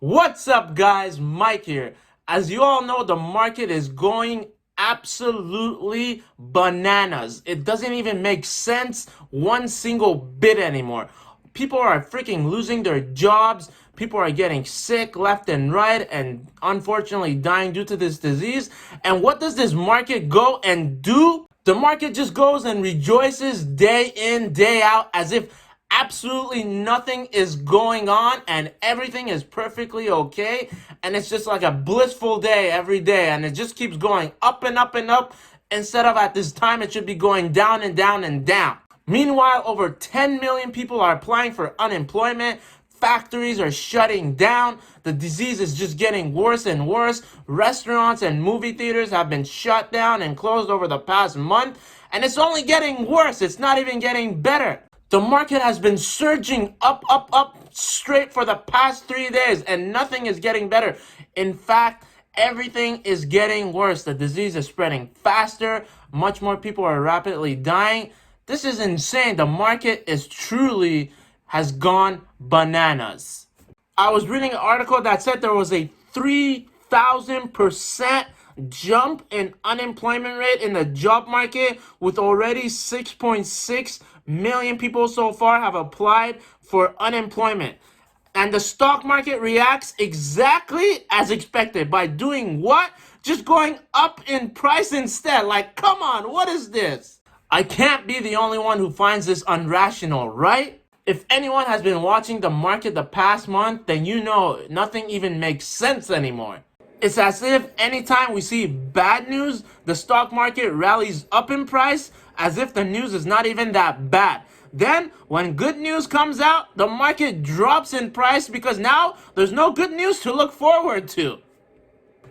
What's up, guys? Mike here. As you all know, the market is going absolutely bananas. It doesn't even make sense one single bit anymore. People are freaking losing their jobs. People are getting sick left and right and unfortunately dying due to this disease. And what does this market go and do? The market just goes and rejoices day in, day out as if absolutely nothing is going on and everything is perfectly okay, and it's just like a blissful day every day, and it just keeps going up and up and up instead of at this time it should be going down and down and down. Meanwhile, over 10 million people are applying for unemployment. Factories are shutting down. The disease is just getting worse and worse. Restaurants and movie theaters have been shut down and closed over the past month, and it's only getting worse. It's not even getting better. The market has been surging up, up, up straight for the past 3 days, and nothing is getting better. In fact, everything is getting worse. The disease is spreading faster. Much more people are rapidly dying. This is insane. The market is truly has gone bananas. I was reading an article that said there was a 3,000% jump in unemployment rate in the job market, with already 6.6 million people so far have applied for unemployment. And the stock market reacts exactly as expected by doing what? Just going up in price instead. Like, come on, what is this? I can't be the only one who finds this irrational, right? If anyone has been watching the market the past month, then you know nothing even makes sense anymore. It's as if anytime we see bad news, the stock market rallies up in price as if the news is not even that bad. Then, when good news comes out, the market drops in price because now there's no good news to look forward to.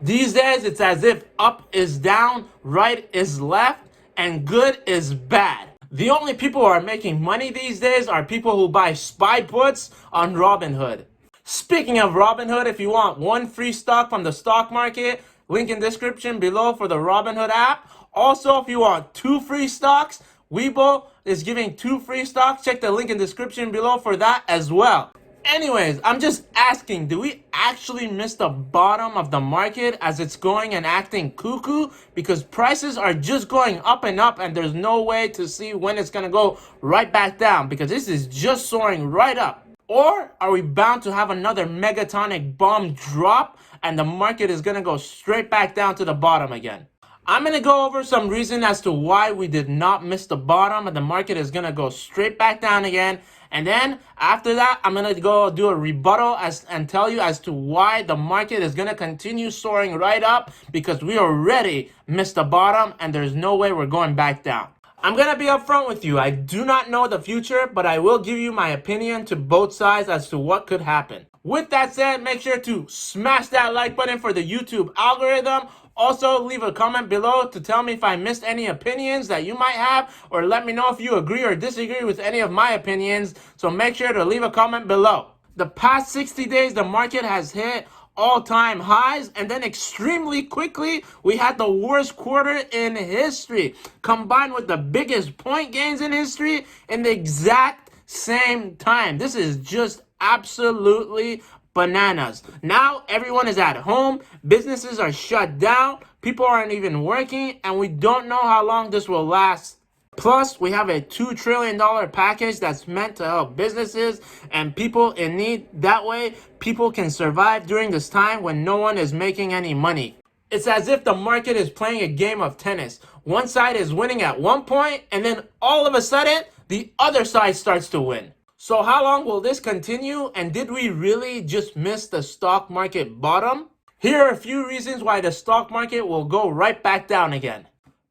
These days, it's as if up is down, right is left, and good is bad. The only people who are making money these days are people who buy SPY puts on Robinhood. Speaking of Robinhood, if you want one free stock from the stock market, link in description below for the Robinhood app. Also, if you want 2 free stocks, WeBull is giving 2 free stocks. Check the link in description below for that as well. Anyways, I'm just asking, do we actually miss the bottom of the market as it's going and acting cuckoo? Because prices are just going up and up, and there's no way to see when it's going to go right back down, because this is just soaring right up. Or are we bound to have another megatonic bomb drop and the market is going to go straight back down to the bottom again? I'm going to go over some reason as to why we did not miss the bottom and the market is going to go straight back down again. And then after that, I'm going to go do a rebuttal and tell you as to why the market is going to continue soaring right up, because we already missed the bottom and there's no way we're going back down. I'm going to be upfront with you. I do not know the future, but I will give you my opinion to both sides as to what could happen. With that said, make sure to smash that like button for the YouTube algorithm. Also, leave a comment below to tell me if I missed any opinions that you might have, or let me know if you agree or disagree with any of my opinions. So make sure to leave a comment below. The past 60 days, the market has hit all-time highs, and then extremely quickly we had the worst quarter in history, combined with the biggest point gains in history in the exact same time. This is just absolutely bananas. Now everyone is at home, businesses are shut down, people aren't even working, and we don't know how long this will last. Plus, we have a $2 trillion package that's meant to help businesses and people in need. That way, people can survive during this time when no one is making any money. It's as if the market is playing a game of tennis. One side is winning at one point, and then all of a sudden, the other side starts to win. So how long will this continue? And did we really just miss the stock market bottom? Here are a few reasons why the stock market will go right back down again.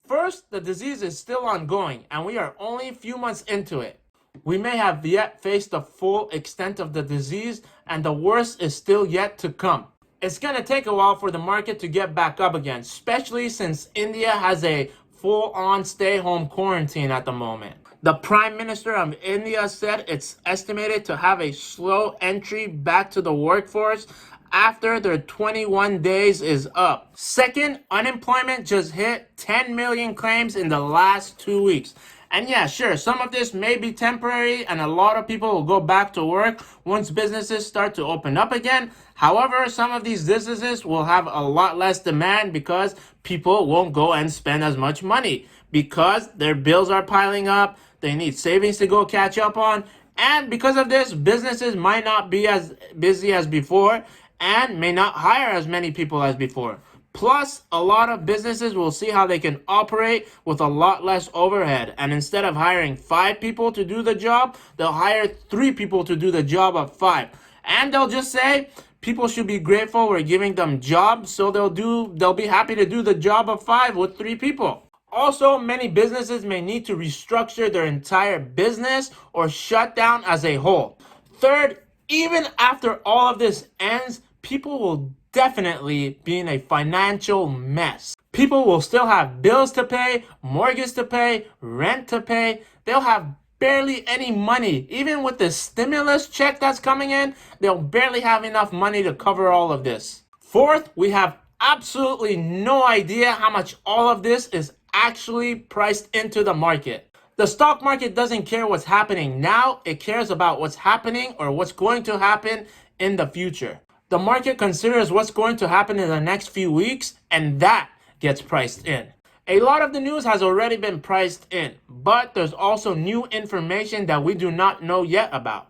First, the disease is still ongoing, and we are only a few months into it. We may have yet faced the full extent of the disease, and the worst is still yet to come. It's going to take a while for the market to get back up again, especially since India has a full-on stay-home quarantine at the moment. The Prime Minister of India said it's estimated to have a slow entry back to the workforce after their 21 days is up. Second, unemployment just hit 10 million claims in the last 2 weeks. And yeah, sure, some of this may be temporary and a lot of people will go back to work once businesses start to open up again. However, some of these businesses will have a lot less demand because people won't go and spend as much money because their bills are piling up. They need savings to go catch up on. And because of this, businesses might not be as busy as before and may not hire as many people as before. Plus, a lot of businesses will see how they can operate with a lot less overhead. And instead of hiring 5 people to do the job, they'll hire 3 people to do the job of 5. And they'll just say people should be grateful we're giving them jobs, so they'll be happy to do the job of 5 with 3 people. Also, many businesses may need to restructure their entire business or shut down as a whole. Third, even after all of this ends, people will definitely be in a financial mess. People will still have bills to pay, mortgage to pay, rent to pay. They'll have barely any money. Even with the stimulus check that's coming in, they'll barely have enough money to cover all of this. Fourth, we have absolutely no idea how much all of this is actually priced into the market. The stock market doesn't care what's happening now, it cares about what's happening or what's going to happen in the future. The market considers what's going to happen in the next few weeks, and that gets priced in. A lot of the news has already been priced in, but there's also new information that we do not know yet about.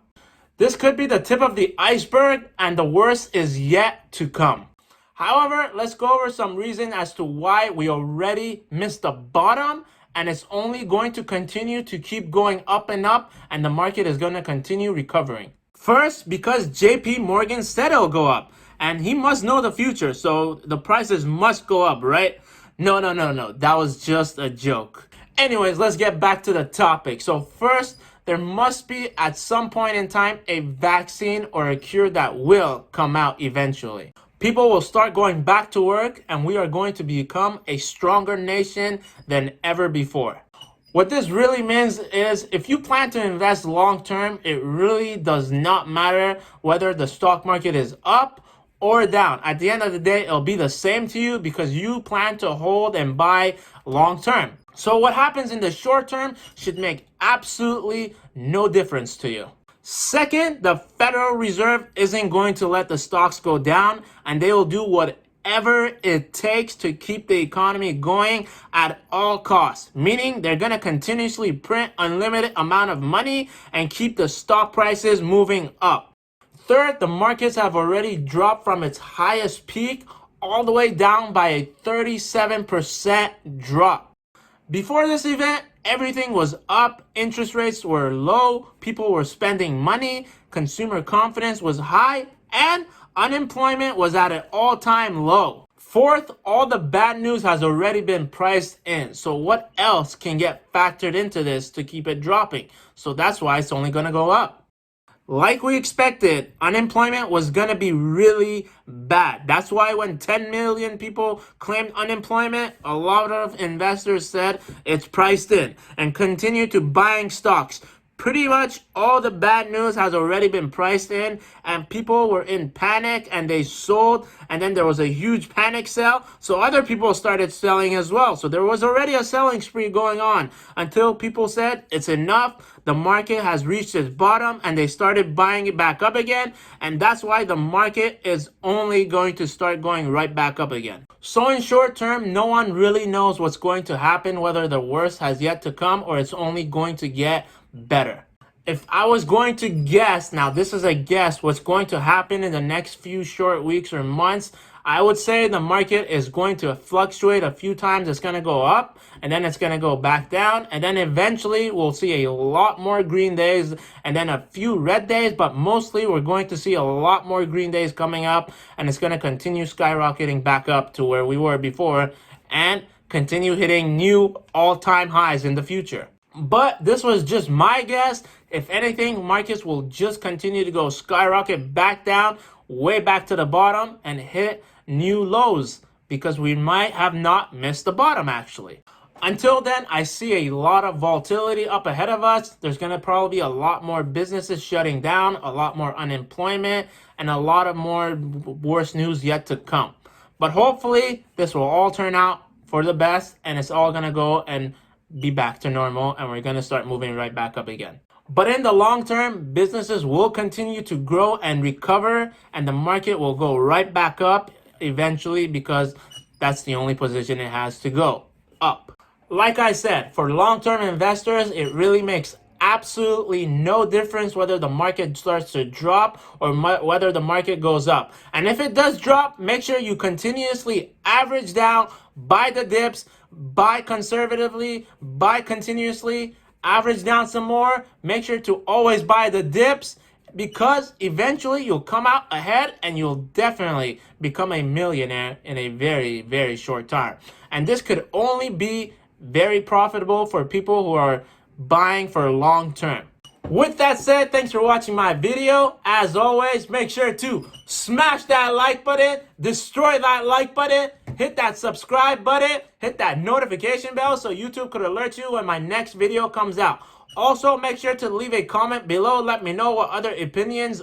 This could be the tip of the iceberg, and the worst is yet to come. However, let's go over some reason as to why we already missed the bottom and it's only going to continue to keep going up and up and the market is going to continue recovering. First, because JP Morgan said it'll go up and he must know the future, so the prices must go up, right? No, that was just a joke. Anyways, let's get back to the topic. So first, there must be at some point in time a vaccine or a cure that will come out eventually. People will start going back to work and we are going to become a stronger nation than ever before. What this really means is if you plan to invest long term, it really does not matter whether the stock market is up or down. At the end of the day, it'll be the same to you because you plan to hold and buy long term. So what happens in the short term should make absolutely no difference to you. Second, the Federal Reserve isn't going to let the stocks go down and they will do whatever it takes to keep the economy going at all costs. Meaning they're going to continuously print unlimited amount of money and keep the stock prices moving up. Third, the markets have already dropped from its highest peak all the way down by a 37% drop. Before this event, everything was up, interest rates were low, people were spending money, consumer confidence was high, and unemployment was at an all-time low. Fourth, all the bad news has already been priced in. So what else can get factored into this to keep it dropping? So that's why it's only going to go up. Like we expected, unemployment was going to be really bad. That's why when 10 million people claimed unemployment, a lot of investors said it's priced in and continue to buying stocks. Pretty much all the bad news has already been priced in and people were in panic and they sold and then there was a huge panic sell. So other people started selling as well. So there was already a selling spree going on until people said it's enough. The market has reached its bottom and they started buying it back up again. And that's why the market is only going to start going right back up again. So in short term, no one really knows what's going to happen, whether the worst has yet to come or it's only going to get better. If I was going to guess, now this is a guess, what's going to happen in the next few short weeks or months, I would say the market is going to fluctuate a few times. It's going to go up and then it's going to go back down. And then eventually we'll see a lot more green days and then a few red days. But mostly we're going to see a lot more green days coming up and it's going to continue skyrocketing back up to where we were before and continue hitting new all-time highs in the future. But this was just my guess. If anything, markets will just continue to go skyrocket back down, way back to the bottom and hit new lows because we might have not missed the bottom actually. Until then, I see a lot of volatility up ahead of us. There's going to probably be a lot more businesses shutting down, a lot more unemployment, and a lot of more worse news yet to come. But hopefully, this will all turn out for the best and it's all going to go and be back to normal and we're going to start moving right back up again. But in the long term, businesses will continue to grow and recover, and the market will go right back up eventually because that's the only position it has to go up. Like I said, for long-term investors, it really makes absolutely no difference whether the market starts to drop or whether the market goes up. And if it does drop, make sure you continuously average down, buy the dips, buy conservatively, buy continuously, average down some more. Make sure to always buy the dips, because eventually you'll come out ahead and you'll definitely become a millionaire in a very, very short time. And this could only be very profitable for people who are buying for long term. With that said, thanks for watching my video. As always, make sure to smash that like button, destroy that like button, hit that subscribe button, hit that notification bell so YouTube could alert you when my next video comes out. Also, make sure to leave a comment below. Let me know what other opinions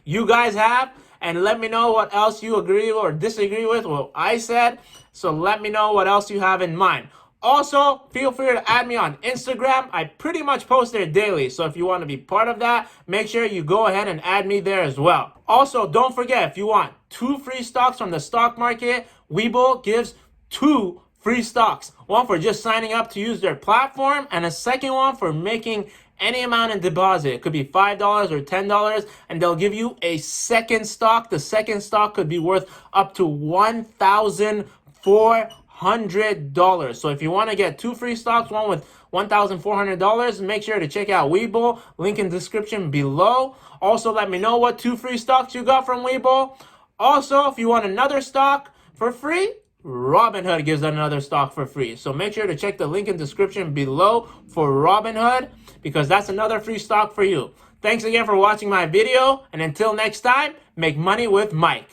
you guys have, and let me know what else you agree or disagree with what I said. So let me know what else you have in mind. Also, feel free to add me on Instagram. I pretty much post there daily, so if you want to be part of that, make sure you go ahead and add me there as well. Also, don't forget, if you want 2 free stocks from the stock market, WeBull gives 2 free stocks. One for just signing up to use their platform, and a second one for making any amount in deposit. It could be $5 or $10, and they'll give you a second stock. The second stock could be worth up to $1,400. So if you want to get 2 free stocks, one with $1,400, make sure to check out WeBull. Link in description below. Also, let me know what 2 free stocks you got from WeBull. Also, if you want another stock for free, Robinhood gives another stock for free. So make sure to check the link in description below for Robinhood, because that's another free stock for you. Thanks again for watching my video, and until next time, make money with Mike.